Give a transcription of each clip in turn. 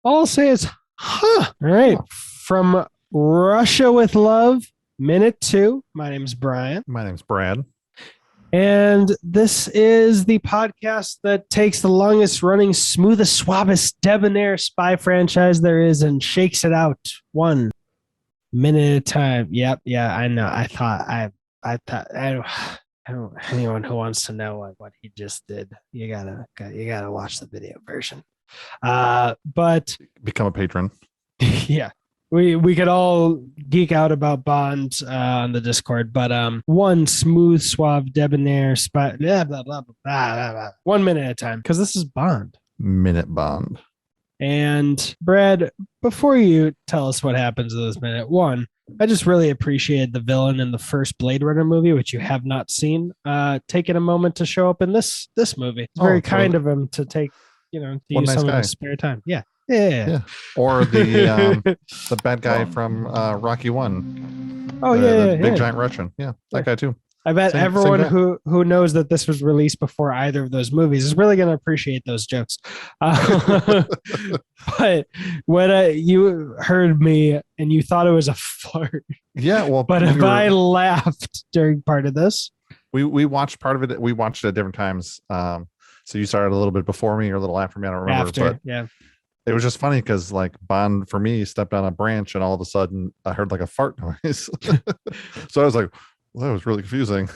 All I'll say is, huh. All right. Huh. From Russia with Love, minute two. My name's Brian. My name's Brad. And this is the podcast that takes the longest running, smoothest, suavest, debonair spy franchise there is and shakes it out 1 minute at a time. Yep. Yeah, I know. I don't, anyone who wants to know what he just did, you gotta watch the video version. But Become a patron. yeah, we could all geek out about Bond on the Discord, but one smooth, suave, debonair spot, blah, blah, blah, blah, blah, blah, 1 minute at a time, because this is Bond. Minute Bond. And Brad, before you tell us what happens in this minute, one, I just really appreciated the villain in the first Blade Runner movie, which you have not seen, taking a moment to show up in this movie. It's very kind of him to take, to One use nice some of guy. his spare time. Yeah. Yeah. Yeah. Or the bad guy from Rocky One. Oh The yeah, big yeah. giant Russian. Yeah, Yeah. that guy too. I bet Same everyone guy. who knows that this was released before either of those movies is really going to appreciate those jokes. But when you heard me and you thought it was a fart, Yeah, well, but if I laughed during part of this, we watched part of it. We watched it at different times. So you started a little bit before me or a little after me. I don't remember, but yeah, it was just funny because like Bond for me stepped on a branch and all of a sudden I heard like a fart noise. So I was like, well, that was really confusing.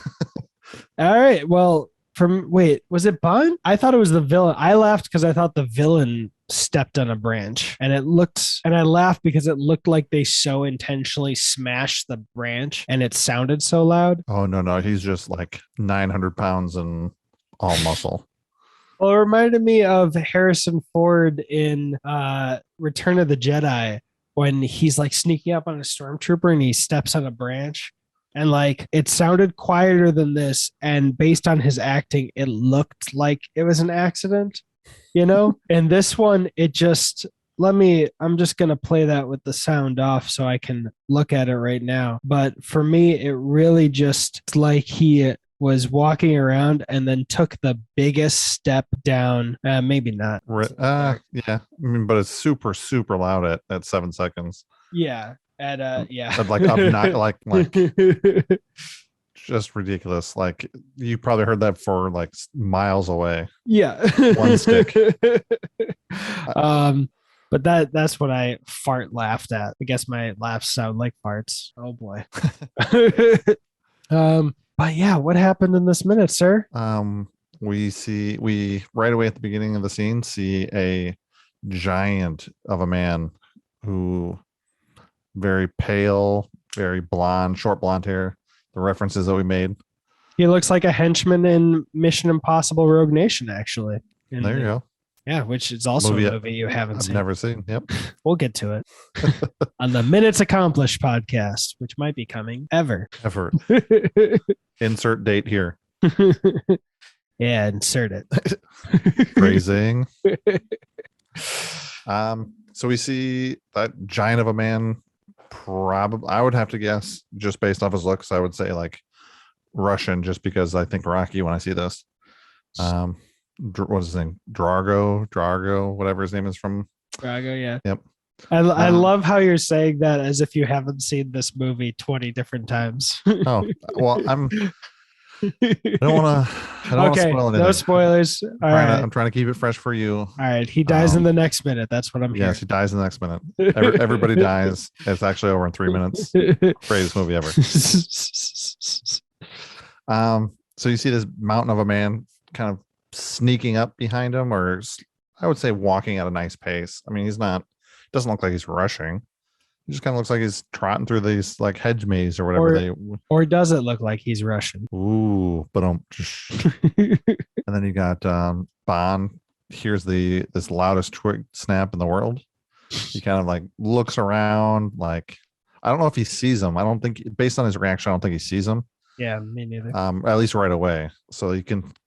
all right. Well, wait, was it Bond? I thought it was the villain. I laughed because I thought the villain stepped on a branch, and I laughed because it looked like they so intentionally smashed the branch, and it sounded so loud. Oh no, he's just like 900 pounds and all muscle. Well, it reminded me of Harrison Ford in Return of the Jedi when he's like sneaking up on a stormtrooper and he steps on a branch. And like it sounded quieter than this. And based on his acting, it looked like it was an accident, you know? And this one, I'm just going to play that with the sound off so I can look at it right now. But for me, it really just like he was walking around and then took the biggest step down. Maybe not. Yeah. I mean, but it's super, super loud at 7 seconds. Yeah. Yeah. But like up not like just ridiculous. Like you probably heard that for like miles away. Yeah. One stick. But that's what I fart laughed at. I guess my laughs sound like farts. Oh boy. But yeah, what happened in this minute, sir? We right away at the beginning of the scene see a giant of a man who very pale, very blonde, short blonde hair. The references that we made. He looks like a henchman in Mission Impossible Rogue Nation, actually. There you go. Yeah, which is also a movie you haven't I've seen. never seen. Yep. We'll get to it on the Minutes Accomplished podcast, which might be coming ever. Insert date here. Yeah, insert it. Phrasing. So we see that giant of a man. Probably, I would have to guess just based off his looks. I would say like Russian, just because I think Rocky when I see this. What's his name? Drago, whatever his name is from. Drago, yeah. Yep. I love how you're saying that as if you haven't seen this movie 20 different times. Oh, well, I don't want to spoil anything. No spoilers. I'm trying to keep it fresh for you. All right. He dies in the next minute. That's what I'm hearing. Yes, he dies in the next minute. Everybody dies. It's actually over in 3 minutes. Greatest movie ever. So you see this mountain of a man kind of sneaking up behind him, or I would say walking at a nice pace. I mean, doesn't look like he's rushing. He just kind of looks like he's trotting through these like hedge maze or whatever or does it look like he's Russian? Ooh, but and then you got Bond hears this loudest twig snap in the world. He kind of like looks around, like I don't know if he sees him. I don't think, based on his reaction, I don't think he sees him. Yeah, me neither. At least right away. So he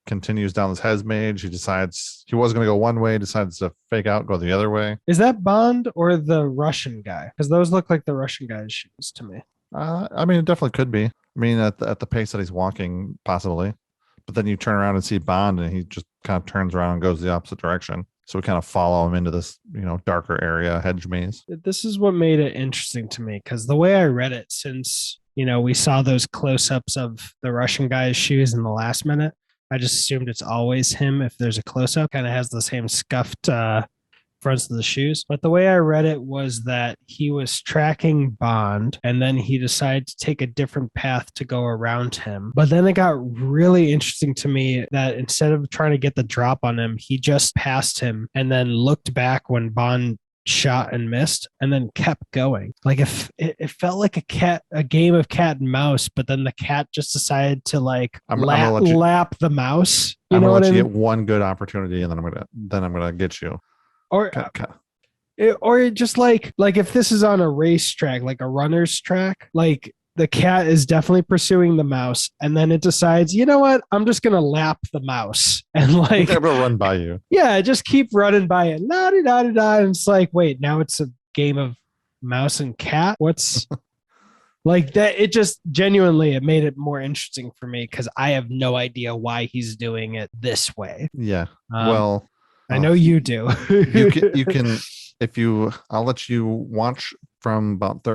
continues down this hedge maze. He decides he was going to go one way, decides to fake out, go the other way. Is that Bond or the Russian guy? Because those look like the Russian guy's shoes to me. I mean, it definitely could be. I mean, at the pace that he's walking, possibly. But then you turn around and see Bond, and he just kind of turns around and goes the opposite direction. So we kind of follow him into this, darker area, hedge maze. This is what made it interesting to me because the way I read it, since we saw those close-ups of the Russian guy's shoes in the last minute, I just assumed it's always him if there's a close-up. Kind of has the same scuffed fronts of the shoes. But the way I read it was that he was tracking Bond and then he decided to take a different path to go around him. But then it got really interesting to me that instead of trying to get the drop on him, he just passed him and then looked back when Bond shot and missed and then kept going. Like if it felt like a game of cat and mouse, but then the cat just decided to like lap the mouse. I'm gonna let you get one good opportunity and then I'm gonna get you. Or just like if this is on a racetrack, like a runner's track, like the cat is definitely pursuing the mouse, and then it decides, you know what, I'm just gonna lap the mouse and like I'm gonna run by you. Yeah, just keep running by it. La da da da da. And it's like, wait, now it's a game of mouse and cat. What's like that? It just genuinely it made it more interesting for me because I have no idea why he's doing it this way. Yeah. Well. I know you do. you can I'll let you watch from about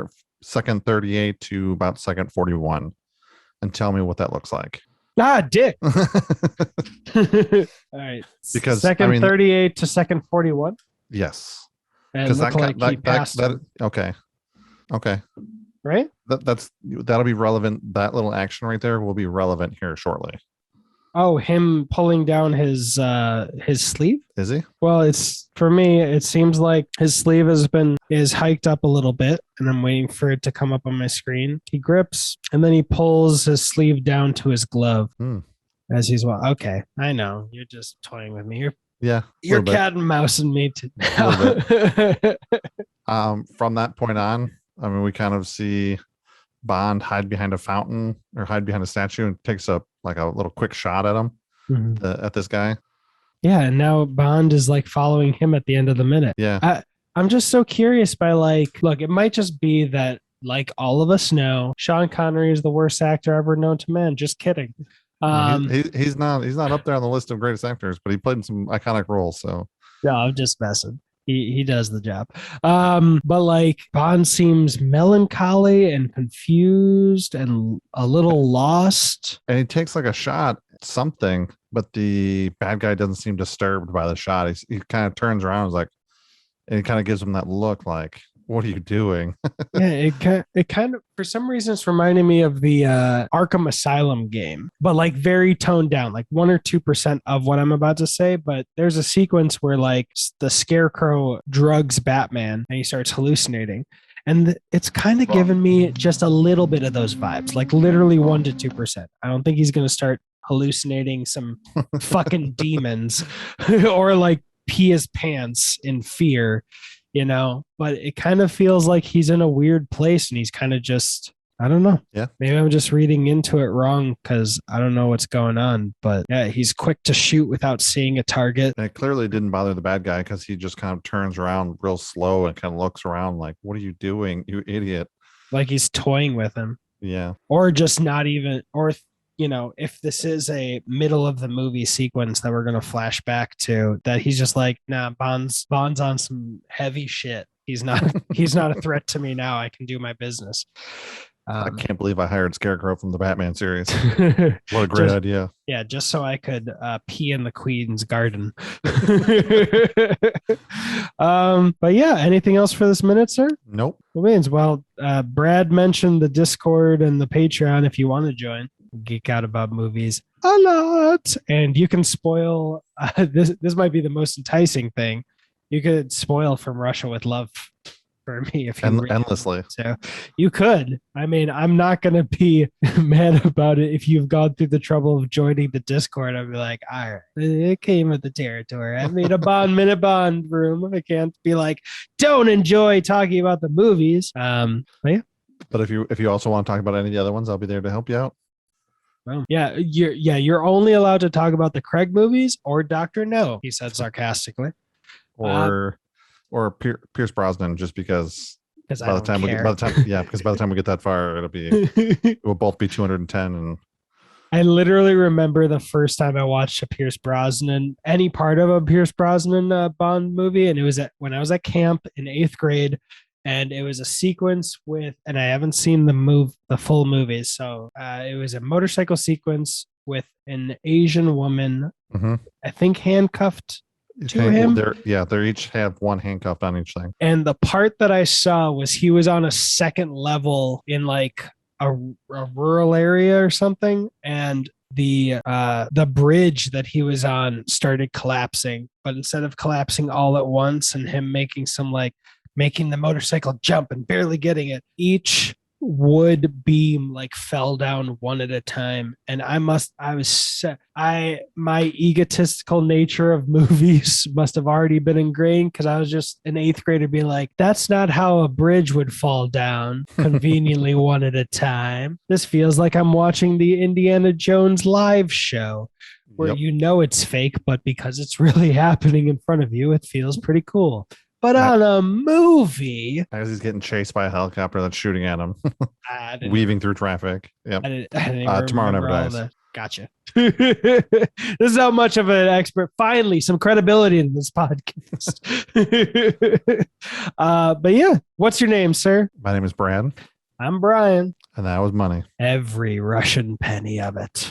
second 38 to about second 41 and tell me what that looks like. Dick. All right. Because second 38 to second 41. Yes. And look like he passed him. Okay. Right? That'll be relevant. That little action right there will be relevant here shortly. Oh, him pulling down his sleeve? Is he? Well, it's for me, it seems like his sleeve is hiked up a little bit, and I'm waiting for it to come up on my screen. He grips and then he pulls his sleeve down to his glove as he's okay. I know. You're just toying with me. You're cat and mouse and me too. From that point on, I mean, we kind of see Bond hide behind a fountain or hide behind a statue and takes a little quick shot at him, at this guy. Yeah, and now Bond is like following him at the end of the minute. Yeah. I'm just so curious by look, it might just be that like all of us know, Sean Connery is the worst actor ever known to man. Just kidding. He's not up there on the list of greatest actors, but he played in some iconic roles. So no, I'm just messing. He does the job. But like Bond seems melancholy and confused and a little lost. And he takes like a shot at something, but the bad guy doesn't seem disturbed by the shot. He kind of turns around and he kind of gives him that look like, what are you doing? Yeah, it kind of for some reason it's reminding me of the Arkham Asylum game, but like very toned down, like 1 or 2% of what I'm about to say. But there's a sequence where like the Scarecrow drugs Batman and he starts hallucinating. And it's kind of given me just a little bit of those vibes, like literally 1 to 2%. I don't think he's going to start hallucinating some fucking demons or like pee his pants in fear. But it kind of feels like he's in a weird place and he's kind of just, I don't know. Yeah. Maybe I'm just reading into it wrong because I don't know what's going on. But yeah, he's quick to shoot without seeing a target. And it clearly didn't bother the bad guy because he just kind of turns around real slow and kind of looks around like, what are you doing, you idiot? Like he's toying with him. Yeah. Or just not even, or if this is a middle of the movie sequence that we're going to flash back to, that he's just like, nah, Bond's on some heavy shit. He's not a threat to me now. I can do my business. I can't believe I hired Scarecrow from the Batman series. What a great idea. Yeah, just so I could pee in the Queen's garden. But yeah, anything else for this minute, sir? Nope. Well, Brad mentioned the Discord and the Patreon if you want to join. Geek out about movies a lot, and you can spoil this might be the most enticing thing. You could spoil From Russia with Love for me if you endlessly. So you could. I mean, I'm not gonna be mad about it if you've gone through the trouble of joining the Discord. I'd be like, all right, it came with the territory. I made a Bond room. I can't be like, don't enjoy talking about the movies. But yeah. But if you also want to talk about any of the other ones, I'll be there to help you out. Well, you're only allowed to talk about the Craig movies or Dr. No, he said sarcastically. Or Pierce Brosnan, just because by the time we get that far, it will both be 210 and I literally remember the first time I watched a Pierce Brosnan, any part of a Pierce Brosnan Bond movie, and it was when I was at camp in 8th grade, and it was a sequence with, and I haven't seen the full movie, so it was a motorcycle sequence with an Asian woman, Hmm. I think handcuffed to him. They're each have one handcuff on each thing. And the part that I saw was he was on a second level in like a rural area or something, and the bridge that he was on started collapsing. But instead of collapsing all at once and him making the motorcycle jump and barely getting it, each wood beam like fell down one at a time. And my egotistical nature of movies must have already been ingrained, because I was just an 8th grader being like, that's not how a bridge would fall down conveniently one at a time. This feels like I'm watching the Indiana Jones live show, where Yep. you know it's fake, but because it's really happening in front of you, it feels pretty cool. But on a movie, As he's getting chased by a helicopter that's shooting at him, I didn't, weaving through traffic. Yep. I didn't even Tomorrow Never remember all Dies. the. Gotcha. This is how much of an expert. Finally, some credibility in this podcast. But yeah, what's your name, sir? My name is Brad, I'm Brian. and that was Money. Every Russian penny of it.